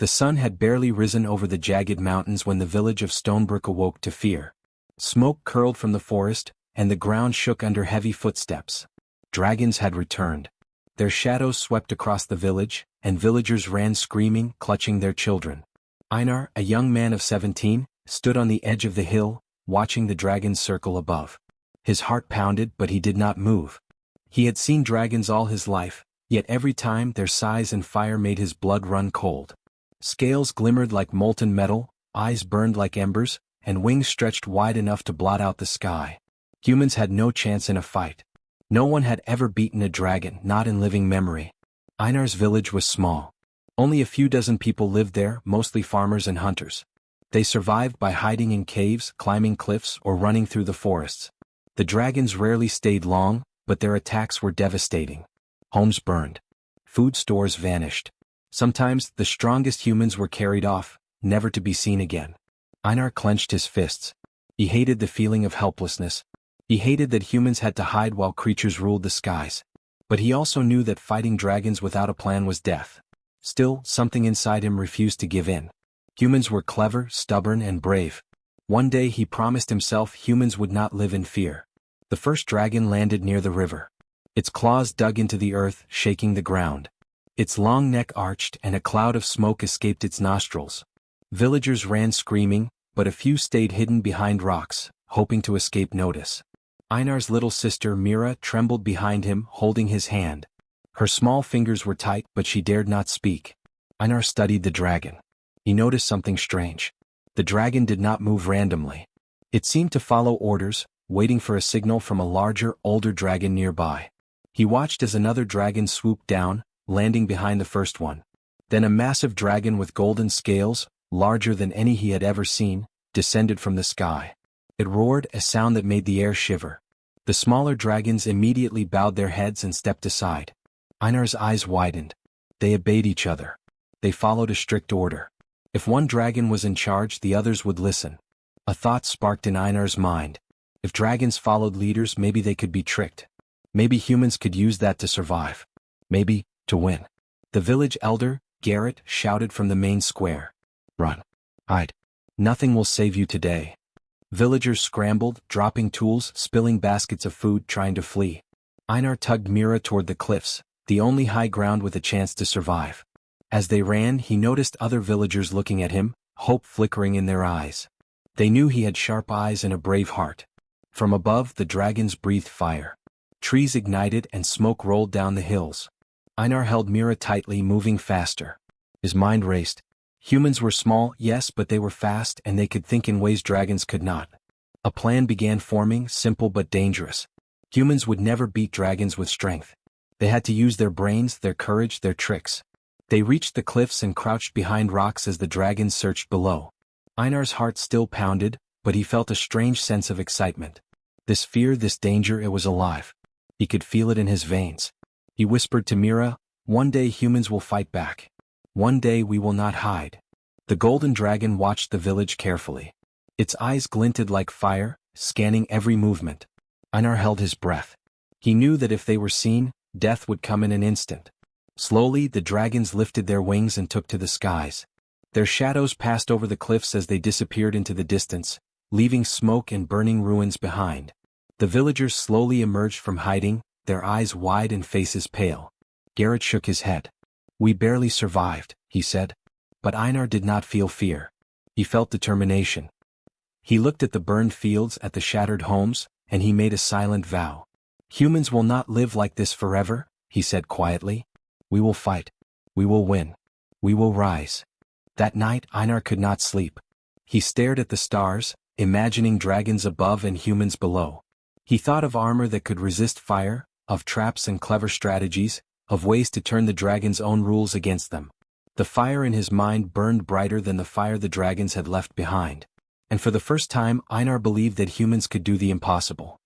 The sun had barely risen over the jagged mountains when the village of Stonebrook awoke to fear. Smoke curled from the forest, and the ground shook under heavy footsteps. Dragons had returned. Their shadows swept across the village, and villagers ran screaming, clutching their children. Einar, a young man of 17, stood on the edge of the hill, watching the dragons circle above. His heart pounded, but he did not move. He had seen dragons all his life, yet every time their size and fire made his blood run cold. Scales glimmered like molten metal, eyes burned like embers, and wings stretched wide enough to blot out the sky. Humans had no chance in a fight. No one had ever beaten a dragon, not in living memory. Einar's village was small. Only a few dozen people lived there, mostly farmers and hunters. They survived by hiding in caves, climbing cliffs, or running through the forests. The dragons rarely stayed long, but their attacks were devastating. Homes burned. Food stores vanished. Sometimes, the strongest humans were carried off, never to be seen again. Einar clenched his fists. He hated the feeling of helplessness. He hated that humans had to hide while creatures ruled the skies. But he also knew that fighting dragons without a plan was death. Still, something inside him refused to give in. Humans were clever, stubborn, and brave. One day he promised himself humans would not live in fear. The first dragon landed near the river. Its claws dug into the earth, shaking the ground. Its long neck arched, and a cloud of smoke escaped its nostrils. Villagers ran screaming, but a few stayed hidden behind rocks, hoping to escape notice. Einar's little sister Mira trembled behind him, holding his hand. Her small fingers were tight, but she dared not speak. Einar studied the dragon. He noticed something strange. The dragon did not move randomly. It seemed to follow orders, waiting for a signal from a larger, older dragon nearby. He watched as another dragon swooped down, landing behind the first one. Then a massive dragon with golden scales, larger than any he had ever seen, descended from the sky. It roared, a sound that made the air shiver. The smaller dragons immediately bowed their heads and stepped aside. Einar's eyes widened. They obeyed each other. They followed a strict order. If one dragon was in charge, the others would listen. A thought sparked in Einar's mind. If dragons followed leaders, maybe they could be tricked. Maybe humans could use that to survive. Maybe, to win. The village elder, Garrett, shouted from the main square. Run. Hide. Nothing will save you today. Villagers scrambled, dropping tools, spilling baskets of food, trying to flee. Einar tugged Mira toward the cliffs, the only high ground with a chance to survive. As they ran, he noticed other villagers looking at him, hope flickering in their eyes. They knew he had sharp eyes and a brave heart. From above, the dragons breathed fire. Trees ignited and smoke rolled down the hills. Einar held Mira tightly, moving faster. His mind raced. Humans were small, yes, but they were fast, and they could think in ways dragons could not. A plan began forming, simple but dangerous. Humans would never beat dragons with strength. They had to use their brains, their courage, their tricks. They reached the cliffs and crouched behind rocks as the dragons searched below. Einar's heart still pounded, but he felt a strange sense of excitement. This fear, this danger, it was alive. He could feel it in his veins. He whispered to Mira, "One day humans will fight back. One day we will not hide." The golden dragon watched the village carefully. Its eyes glinted like fire, scanning every movement. Einar held his breath. He knew that if they were seen, death would come in an instant. Slowly, the dragons lifted their wings and took to the skies. Their shadows passed over the cliffs as they disappeared into the distance, leaving smoke and burning ruins behind. The villagers slowly emerged from hiding, their eyes wide and faces pale. Garrett shook his head. "We barely survived," he said. But Einar did not feel fear. He felt determination. He looked at the burned fields, at the shattered homes, and he made a silent vow. "Humans will not live like this forever," he said quietly. "We will fight. We will win. We will rise." That night, Einar could not sleep. He stared at the stars, imagining dragons above and humans below. He thought of armor that could resist fire, of traps and clever strategies, of ways to turn the dragon's own rules against them. The fire in his mind burned brighter than the fire the dragons had left behind. And for the first time, Einar believed that humans could do the impossible.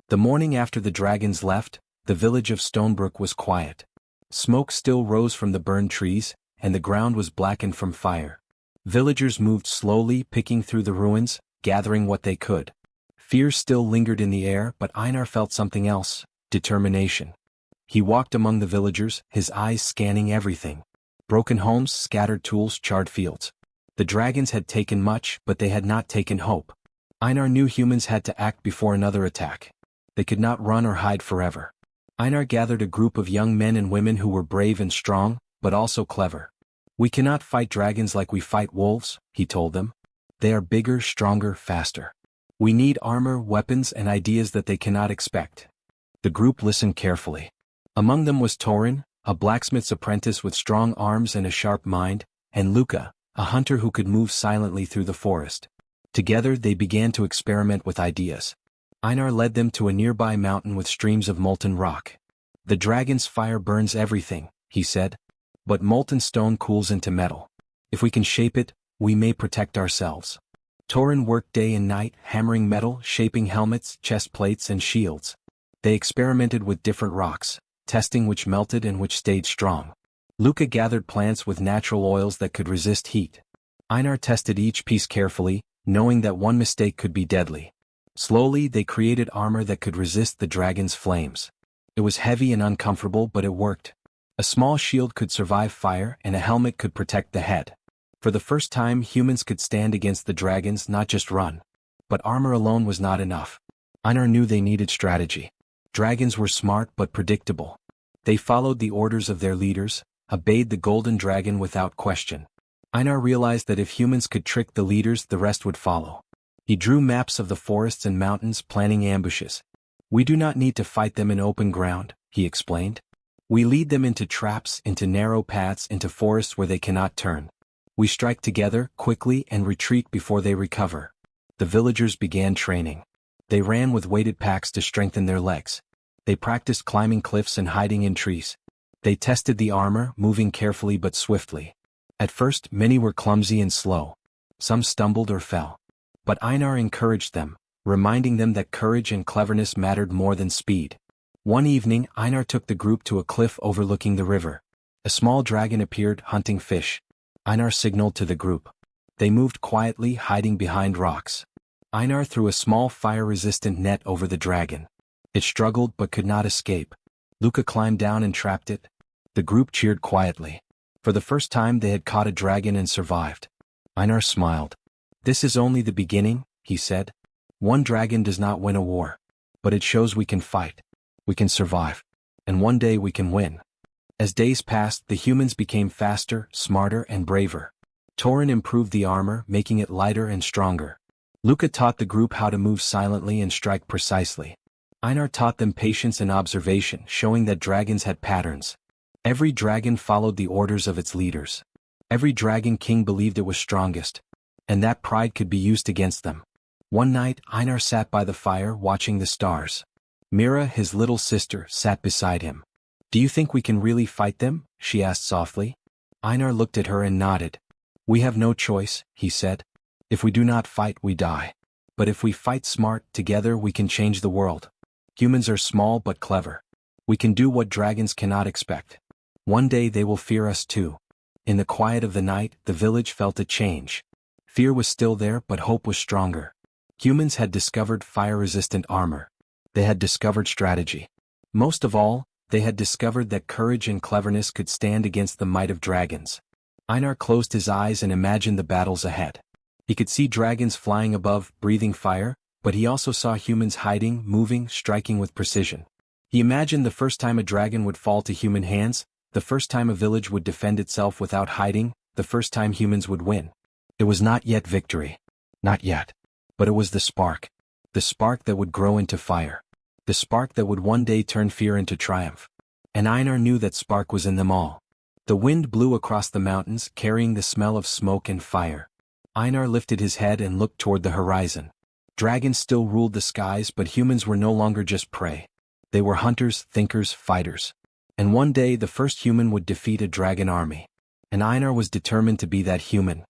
The morning after the dragons left, the village of Stonebrook was quiet. Smoke still rose from the burned trees, and the ground was blackened from fire. Villagers moved slowly, picking through the ruins, gathering what they could. Fear still lingered in the air, but Einar felt something else: determination. He walked among the villagers, his eyes scanning everything. Broken homes, scattered tools, charred fields. The dragons had taken much, but they had not taken hope. Einar knew humans had to act before another attack. They could not run or hide forever. Einar gathered a group of young men and women who were brave and strong, but also clever. "We cannot fight dragons like we fight wolves," he told them. "They are bigger, stronger, faster. We need armor, weapons, and ideas that they cannot expect." The group listened carefully. Among them was Torin, a blacksmith's apprentice with strong arms and a sharp mind, and Luca, a hunter who could move silently through the forest. Together they began to experiment with ideas. Einar led them to a nearby mountain with streams of molten rock. "The dragon's fire burns everything," he said. "But molten stone cools into metal. If we can shape it, we may protect ourselves." Torin worked day and night, hammering metal, shaping helmets, chest plates, and shields. They experimented with different rocks, testing which melted and which stayed strong. Luca gathered plants with natural oils that could resist heat. Einar tested each piece carefully, knowing that one mistake could be deadly. Slowly they created armor that could resist the dragon's flames. It was heavy and uncomfortable, but it worked. A small shield could survive fire, and a helmet could protect the head. For the first time, humans could stand against the dragons, not just run. But armor alone was not enough. Einar knew they needed strategy. Dragons were smart but predictable. They followed the orders of their leaders, obeyed the golden dragon without question. Einar realized that if humans could trick the leaders, the rest would follow. He drew maps of the forests and mountains, planning ambushes. "We do not need to fight them in open ground," he explained. "We lead them into traps, into narrow paths, into forests where they cannot turn. We strike together, quickly, and retreat before they recover." The villagers began training. They ran with weighted packs to strengthen their legs. They practiced climbing cliffs and hiding in trees. They tested the armor, moving carefully but swiftly. At first, many were clumsy and slow. Some stumbled or fell. But Einar encouraged them, reminding them that courage and cleverness mattered more than speed. One evening, Einar took the group to a cliff overlooking the river. A small dragon appeared, hunting fish. Einar signaled to the group. They moved quietly, hiding behind rocks. Einar threw a small fire-resistant net over the dragon. It struggled but could not escape. Luca climbed down and trapped it. The group cheered quietly. For the first time they had caught a dragon and survived. Einar smiled. "This is only the beginning," he said. "One dragon does not win a war. But it shows we can fight. We can survive. And one day we can win." As days passed, the humans became faster, smarter, and braver. Torin improved the armor, making it lighter and stronger. Luca taught the group how to move silently and strike precisely. Einar taught them patience and observation, showing that dragons had patterns. Every dragon followed the orders of its leaders. Every dragon king believed it was strongest. And that pride could be used against them. One night, Einar sat by the fire, watching the stars. Mira, his little sister, sat beside him. "Do you think we can really fight them?" she asked softly. Einar looked at her and nodded. "We have no choice," he said. "If we do not fight, we die. But if we fight smart, together we can change the world. Humans are small but clever. We can do what dragons cannot expect. One day they will fear us too." In the quiet of the night, the village felt a change. Fear was still there, but hope was stronger. Humans had discovered fire-resistant armor. They had discovered strategy. Most of all, they had discovered that courage and cleverness could stand against the might of dragons. Einar closed his eyes and imagined the battles ahead. He could see dragons flying above, breathing fire, but he also saw humans hiding, moving, striking with precision. He imagined the first time a dragon would fall to human hands, the first time a village would defend itself without hiding, the first time humans would win. It was not yet victory. Not yet. But it was the spark. The spark that would grow into fire. The spark that would one day turn fear into triumph. And Einar knew that spark was in them all. The wind blew across the mountains, carrying the smell of smoke and fire. Einar lifted his head and looked toward the horizon. Dragons still ruled the skies, but humans were no longer just prey. They were hunters, thinkers, fighters. And one day the first human would defeat a dragon army. And Einar was determined to be that human.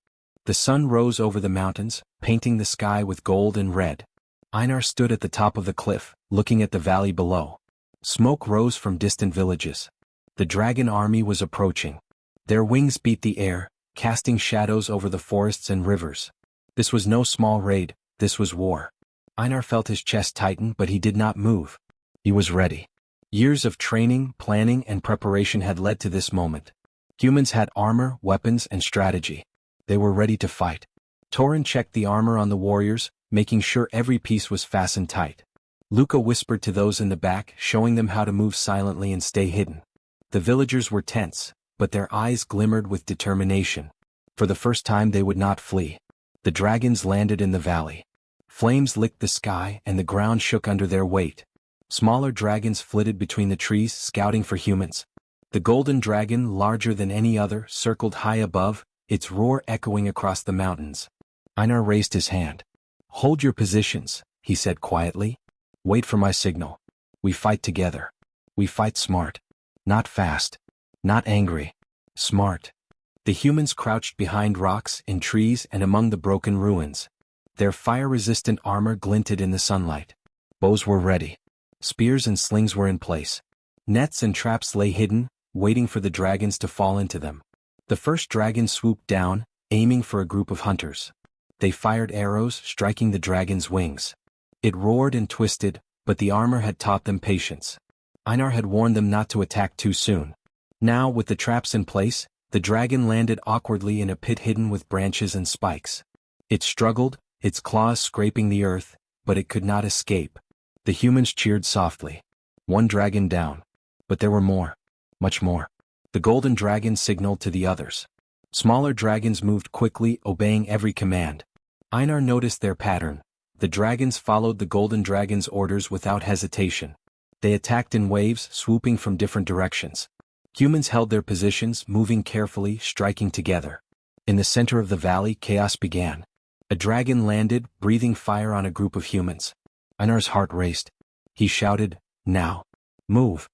The sun rose over the mountains, painting the sky with gold and red. Einar stood at the top of the cliff, looking at the valley below. Smoke rose from distant villages. The dragon army was approaching. Their wings beat the air, casting shadows over the forests and rivers. This was no small raid, this was war. Einar felt his chest tighten, but he did not move. He was ready. Years of training, planning, and preparation had led to this moment. Humans had armor, weapons, and strategy. They were ready to fight. Torin checked the armor on the warriors, making sure every piece was fastened tight. Luca whispered to those in the back, showing them how to move silently and stay hidden. The villagers were tense, but their eyes glimmered with determination. For the first time they would not flee. The dragons landed in the valley. Flames licked the sky and the ground shook under their weight. Smaller dragons flitted between the trees, scouting for humans. The golden dragon, larger than any other, circled high above, its roar echoing across the mountains. Einar raised his hand. "Hold your positions," he said quietly. "Wait for my signal. We fight together. We fight smart. Not fast. Not angry. Smart." The humans crouched behind rocks, in trees, and among the broken ruins. Their fire-resistant armor glinted in the sunlight. Bows were ready. Spears and slings were in place. Nets and traps lay hidden, waiting for the dragons to fall into them. The first dragon swooped down, aiming for a group of hunters. They fired arrows, striking the dragon's wings. It roared and twisted, but the armor had taught them patience. Einar had warned them not to attack too soon. Now, with the traps in place, the dragon landed awkwardly in a pit hidden with branches and spikes. It struggled, its claws scraping the earth, but it could not escape. The humans cheered softly. One dragon down. But there were more. Much more. The golden dragon signaled to the others. Smaller dragons moved quickly, obeying every command. Einar noticed their pattern. The dragons followed the golden dragon's orders without hesitation. They attacked in waves, swooping from different directions. Humans held their positions, moving carefully, striking together. In the center of the valley, chaos began. A dragon landed, breathing fire on a group of humans. Einar's heart raced. He shouted, "Now! Move!"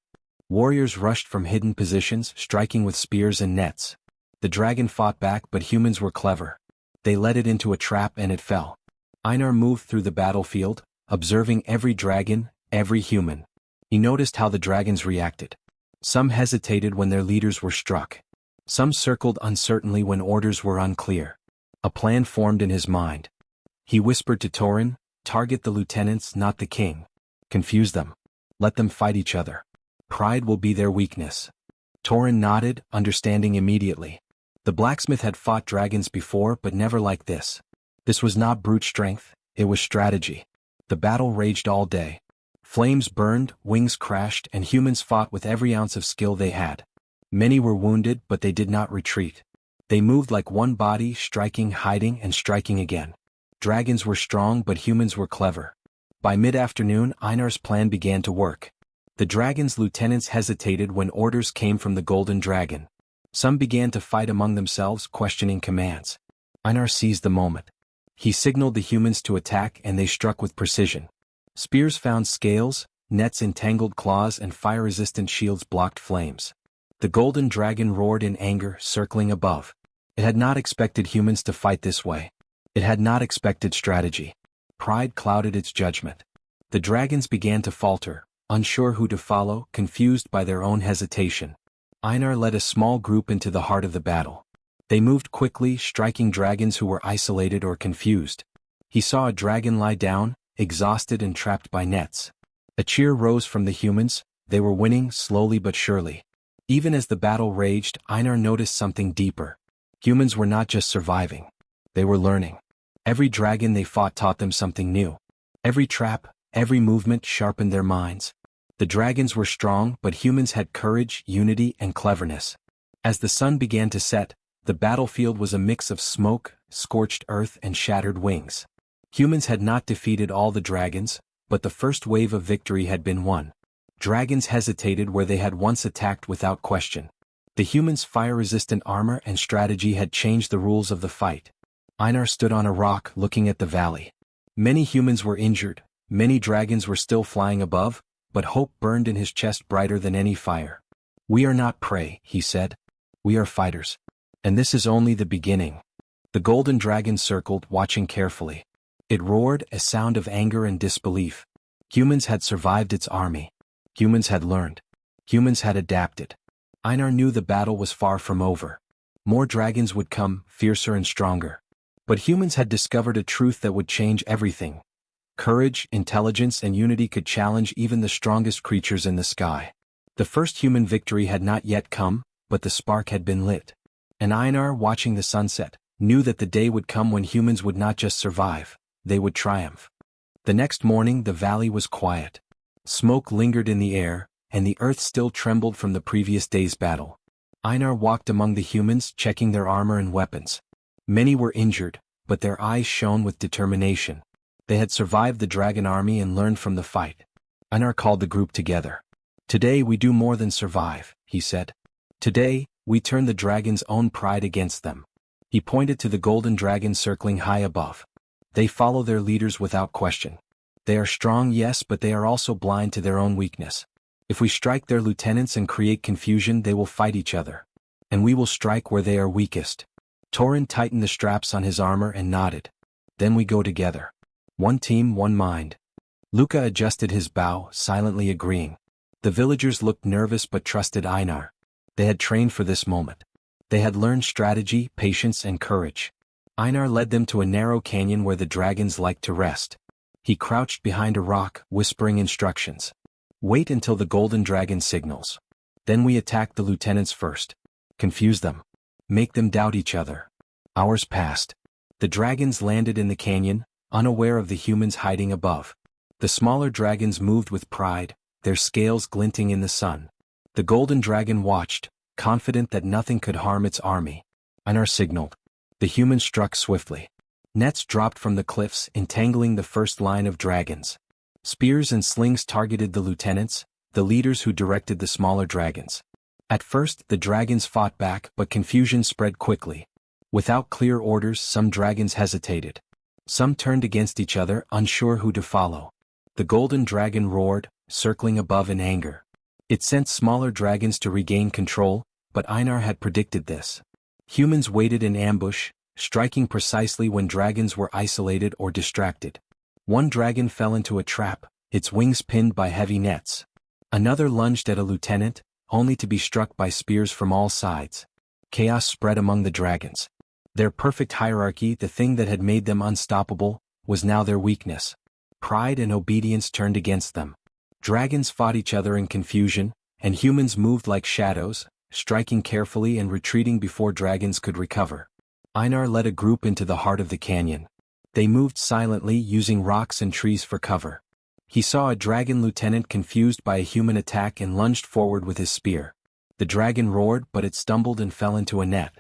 Warriors rushed from hidden positions, striking with spears and nets. The dragon fought back, but humans were clever. They led it into a trap and it fell. Einar moved through the battlefield, observing every dragon, every human. He noticed how the dragons reacted. Some hesitated when their leaders were struck. Some circled uncertainly when orders were unclear. A plan formed in his mind. He whispered to Torin, "Target the lieutenants, not the king. Confuse them. Let them fight each other. Pride will be their weakness." Torin nodded, understanding immediately. The blacksmith had fought dragons before, but never like this. This was not brute strength, it was strategy. The battle raged all day. Flames burned, wings crashed, and humans fought with every ounce of skill they had. Many were wounded, but they did not retreat. They moved like one body, striking, hiding, and striking again. Dragons were strong, but humans were clever. By mid-afternoon, Einar's plan began to work. The dragon's lieutenants hesitated when orders came from the golden dragon. Some began to fight among themselves, questioning commands. Einar seized the moment. He signaled the humans to attack, and they struck with precision. Spears found scales, nets entangled claws, and fire-resistant shields blocked flames. The golden dragon roared in anger, circling above. It had not expected humans to fight this way. It had not expected strategy. Pride clouded its judgment. The dragons began to falter, unsure who to follow, confused by their own hesitation. Einar led a small group into the heart of the battle. They moved quickly, striking dragons who were isolated or confused. He saw a dragon lie down, exhausted and trapped by nets. A cheer rose from the humans. They were winning, slowly but surely. Even as the battle raged, Einar noticed something deeper. Humans were not just surviving. They were learning. Every dragon they fought taught them something new. Every trap, every movement sharpened their minds. The dragons were strong, but humans had courage, unity, and cleverness. As the sun began to set, the battlefield was a mix of smoke, scorched earth, and shattered wings. Humans had not defeated all the dragons, but the first wave of victory had been won. Dragons hesitated where they had once attacked without question. The humans' fire-resistant armor and strategy had changed the rules of the fight. Einar stood on a rock looking at the valley. Many humans were injured, many dragons were still flying above, but hope burned in his chest brighter than any fire. "We are not prey," he said. "We are fighters. And this is only the beginning." The golden dragon circled, watching carefully. It roared, a sound of anger and disbelief. Humans had survived its army. Humans had learned. Humans had adapted. Einar knew the battle was far from over. More dragons would come, fiercer and stronger. But humans had discovered a truth that would change everything. Courage, intelligence, and unity could challenge even the strongest creatures in the sky. The first human victory had not yet come, but the spark had been lit. And Einar, watching the sunset, knew that the day would come when humans would not just survive, they would triumph. The next morning the valley was quiet. Smoke lingered in the air, and the earth still trembled from the previous day's battle. Einar walked among the humans, checking their armor and weapons. Many were injured, but their eyes shone with determination. They had survived the dragon army and learned from the fight. Einar called the group together. "Today we do more than survive," he said. "Today, we turn the dragon's own pride against them." He pointed to the golden dragon circling high above. "They follow their leaders without question. They are strong, yes, but they are also blind to their own weakness. If we strike their lieutenants and create confusion, they will fight each other. And we will strike where they are weakest." Torin tightened the straps on his armor and nodded. "Then we go together. One team, one mind." Luca adjusted his bow, silently agreeing. The villagers looked nervous but trusted Einar. They had trained for this moment. They had learned strategy, patience, and courage. Einar led them to a narrow canyon where the dragons liked to rest. He crouched behind a rock, whispering instructions. "Wait until the golden dragon signals. Then we attack the lieutenants first. Confuse them. Make them doubt each other." Hours passed. The dragons landed in the canyon, unaware of the humans hiding above. The smaller dragons moved with pride, their scales glinting in the sun. The golden dragon watched, confident that nothing could harm its army. Einar signaled. The humans struck swiftly. Nets dropped from the cliffs, entangling the first line of dragons. Spears and slings targeted the lieutenants, the leaders who directed the smaller dragons. At first, the dragons fought back, but confusion spread quickly. Without clear orders, some dragons hesitated. Some turned against each other, unsure who to follow. The golden dragon roared, circling above in anger. It sent smaller dragons to regain control, but Einar had predicted this. Humans waited in ambush, striking precisely when dragons were isolated or distracted. One dragon fell into a trap, its wings pinned by heavy nets. Another lunged at a lieutenant, only to be struck by spears from all sides. Chaos spread among the dragons. Their perfect hierarchy, the thing that had made them unstoppable, was now their weakness. Pride and obedience turned against them. Dragons fought each other in confusion, and humans moved like shadows, striking carefully and retreating before dragons could recover. Einar led a group into the heart of the canyon. They moved silently, using rocks and trees for cover. He saw a dragon lieutenant confused by a human attack and lunged forward with his spear. The dragon roared, but it stumbled and fell into a net.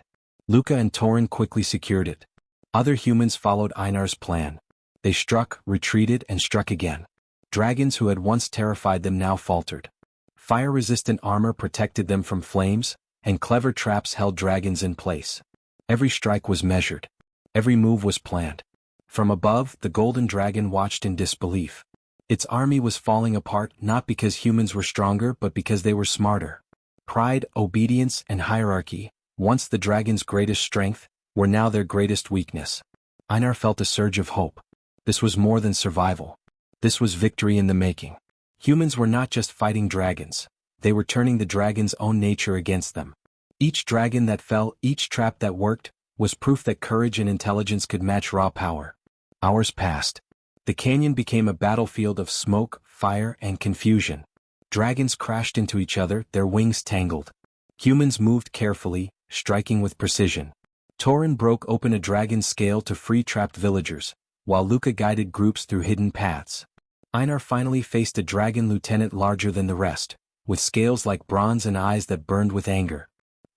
Luca and Torin quickly secured it. Other humans followed Einar's plan. They struck, retreated, and struck again. Dragons who had once terrified them now faltered. Fire-resistant armor protected them from flames, and clever traps held dragons in place. Every strike was measured. Every move was planned. From above, the golden dragon watched in disbelief. Its army was falling apart not because humans were stronger but because they were smarter. Pride, obedience, and hierarchy, once the dragon's greatest strength, were now their greatest weakness. Einar felt a surge of hope. This was more than survival. This was victory in the making. Humans were not just fighting dragons. They were turning the dragon's own nature against them. Each dragon that fell, each trap that worked, was proof that courage and intelligence could match raw power. Hours passed. The canyon became a battlefield of smoke, fire, and confusion. Dragons crashed into each other, their wings tangled. Humans moved carefully, striking with precision. Torin broke open a dragon's scale to free trapped villagers, while Luca guided groups through hidden paths. Einar finally faced a dragon lieutenant larger than the rest, with scales like bronze and eyes that burned with anger.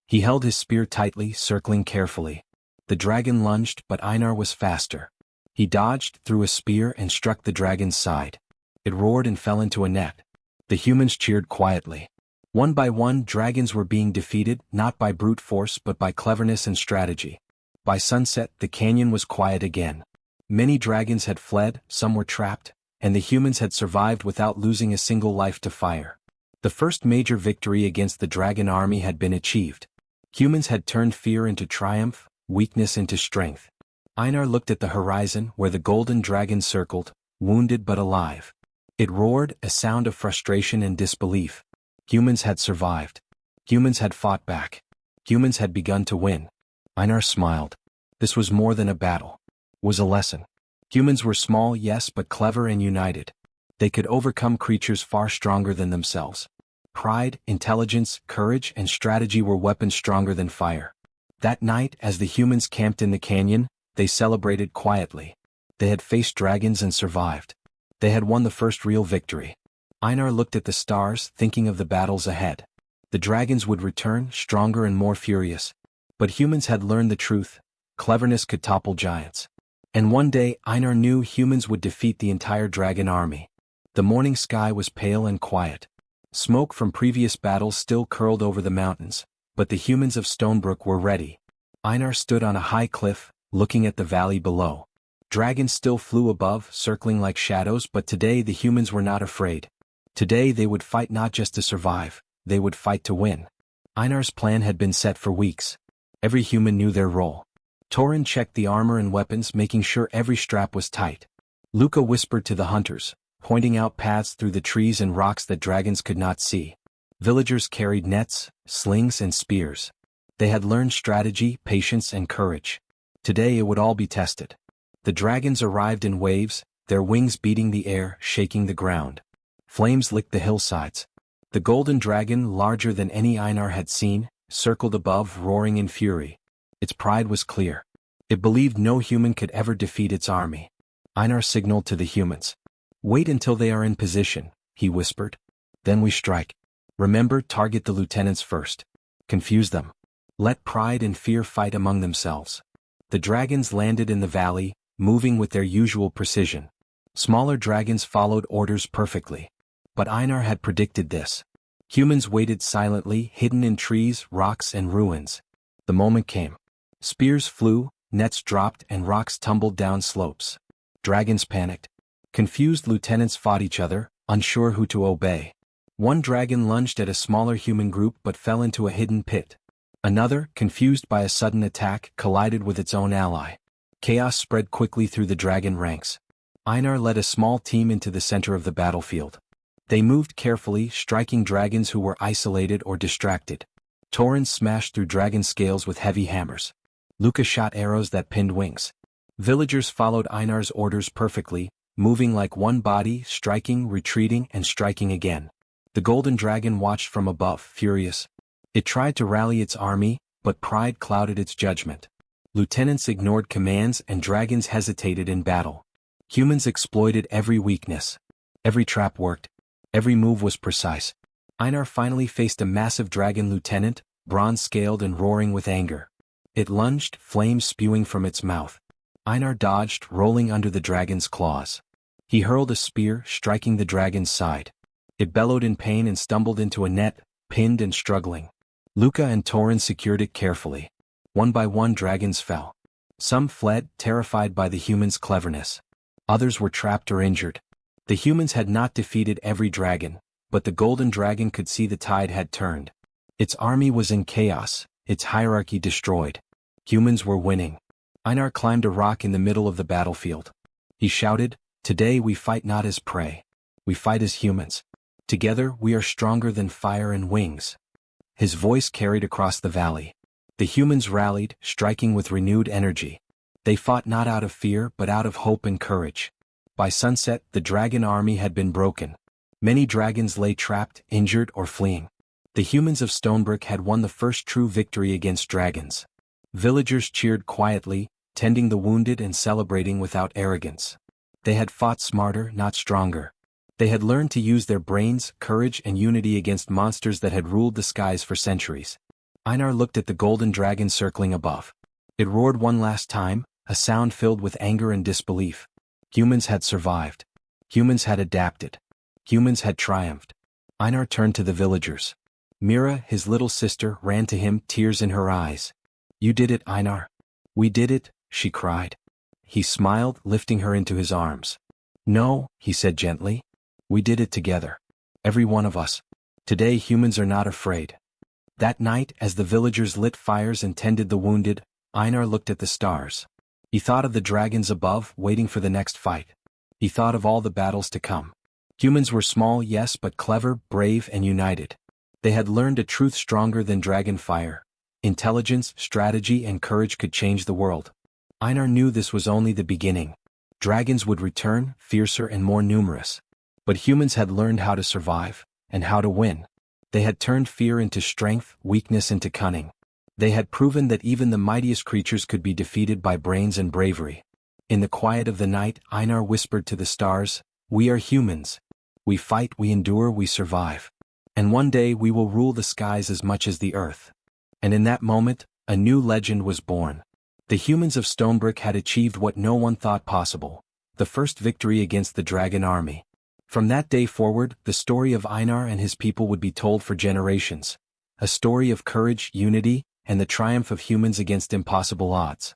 He held his spear tightly, circling carefully. The dragon lunged, but Einar was faster. He dodged, threw a spear, and struck the dragon's side. It roared and fell into a net. The humans cheered quietly. One by one, dragons were being defeated, not by brute force but by cleverness and strategy. By sunset, the canyon was quiet again. Many dragons had fled, some were trapped, and the humans had survived without losing a single life to fire. The first major victory against the dragon army had been achieved. Humans had turned fear into triumph, weakness into strength. Einar looked at the horizon where the golden dragon circled, wounded but alive. It roared, a sound of frustration and disbelief. Humans had survived. Humans had fought back. Humans had begun to win. Einar smiled. This was more than a battle. It was a lesson. Humans were small, yes, but clever and united. They could overcome creatures far stronger than themselves. Pride, intelligence, courage, and strategy were weapons stronger than fire. That night, as the humans camped in the canyon, they celebrated quietly. They had faced dragons and survived. They had won the first real victory. Einar looked at the stars, thinking of the battles ahead. The dragons would return, stronger and more furious. But humans had learned the truth. Cleverness could topple giants. And one day, Einar knew humans would defeat the entire dragon army. The morning sky was pale and quiet. Smoke from previous battles still curled over the mountains, but the humans of Stonebrook were ready. Einar stood on a high cliff, looking at the valley below. Dragons still flew above, circling like shadows, but today the humans were not afraid. Today they would fight not just to survive, they would fight to win. Einar's plan had been set for weeks. Every human knew their role. Torin checked the armor and weapons, making sure every strap was tight. Luca whispered to the hunters, pointing out paths through the trees and rocks that dragons could not see. Villagers carried nets, slings, and spears. They had learned strategy, patience, and courage. Today it would all be tested. The dragons arrived in waves, their wings beating the air, shaking the ground. Flames licked the hillsides. The golden dragon, larger than any Einar had seen, circled above, roaring in fury. Its pride was clear. It believed no human could ever defeat its army. Einar signaled to the humans. "Wait until they are in position," he whispered. "Then we strike. Remember, target the lieutenants first. Confuse them. Let pride and fear fight among themselves." The dragons landed in the valley, moving with their usual precision. Smaller dragons followed orders perfectly. But Einar had predicted this. Humans waited silently, hidden in trees, rocks, and ruins. The moment came. Spears flew, nets dropped, and rocks tumbled down slopes. Dragons panicked. Confused lieutenants fought each other, unsure who to obey. One dragon lunged at a smaller human group but fell into a hidden pit. Another, confused by a sudden attack, collided with its own ally. Chaos spread quickly through the dragon ranks. Einar led a small team into the center of the battlefield. They moved carefully, striking dragons who were isolated or distracted. Torin smashed through dragon scales with heavy hammers. Luca shot arrows that pinned wings. Villagers followed Einar's orders perfectly, moving like one body, striking, retreating, and striking again. The golden dragon watched from above, furious. It tried to rally its army, but pride clouded its judgment. Lieutenants ignored commands and dragons hesitated in battle. Humans exploited every weakness. Every trap worked. Every move was precise. Einar finally faced a massive dragon lieutenant, bronze-scaled and roaring with anger. It lunged, flames spewing from its mouth. Einar dodged, rolling under the dragon's claws. He hurled a spear, striking the dragon's side. It bellowed in pain and stumbled into a net, pinned and struggling. Luca and Torin secured it carefully. One by one dragons fell. Some fled, terrified by the humans' cleverness. Others were trapped or injured. The humans had not defeated every dragon, but the golden dragon could see the tide had turned. Its army was in chaos, its hierarchy destroyed. Humans were winning. Einar climbed a rock in the middle of the battlefield. He shouted, "Today we fight not as prey. We fight as humans. Together we are stronger than fire and wings." His voice carried across the valley. The humans rallied, striking with renewed energy. They fought not out of fear but out of hope and courage. By sunset, the dragon army had been broken. Many dragons lay trapped, injured, or fleeing. The humans of Stonebrook had won the first true victory against dragons. Villagers cheered quietly, tending the wounded and celebrating without arrogance. They had fought smarter, not stronger. They had learned to use their brains, courage, and unity against monsters that had ruled the skies for centuries. Einar looked at the golden dragon circling above. It roared one last time, a sound filled with anger and disbelief. Humans had survived. Humans had adapted. Humans had triumphed. Einar turned to the villagers. Mira, his little sister, ran to him, tears in her eyes. "You did it, Einar." "We did it," she cried. He smiled, lifting her into his arms. "No," he said gently. "We did it together. Every one of us. Today humans are not afraid." That night, as the villagers lit fires and tended the wounded, Einar looked at the stars. He thought of the dragons above, waiting for the next fight. He thought of all the battles to come. Humans were small, yes, but clever, brave, and united. They had learned a truth stronger than dragon fire. Intelligence, strategy, and courage could change the world. Einar knew this was only the beginning. Dragons would return, fiercer and more numerous. But humans had learned how to survive, and how to win. They had turned fear into strength, weakness into cunning. They had proven that even the mightiest creatures could be defeated by brains and bravery. In the quiet of the night, Einar whispered to the stars, "We are humans. We fight, we endure, we survive. And one day we will rule the skies as much as the earth." And in that moment, a new legend was born. The humans of Stonebrick had achieved what no one thought possible, the first victory against the dragon army. From that day forward, the story of Einar and his people would be told for generations. A story of courage, unity, and the triumph of humans against impossible odds.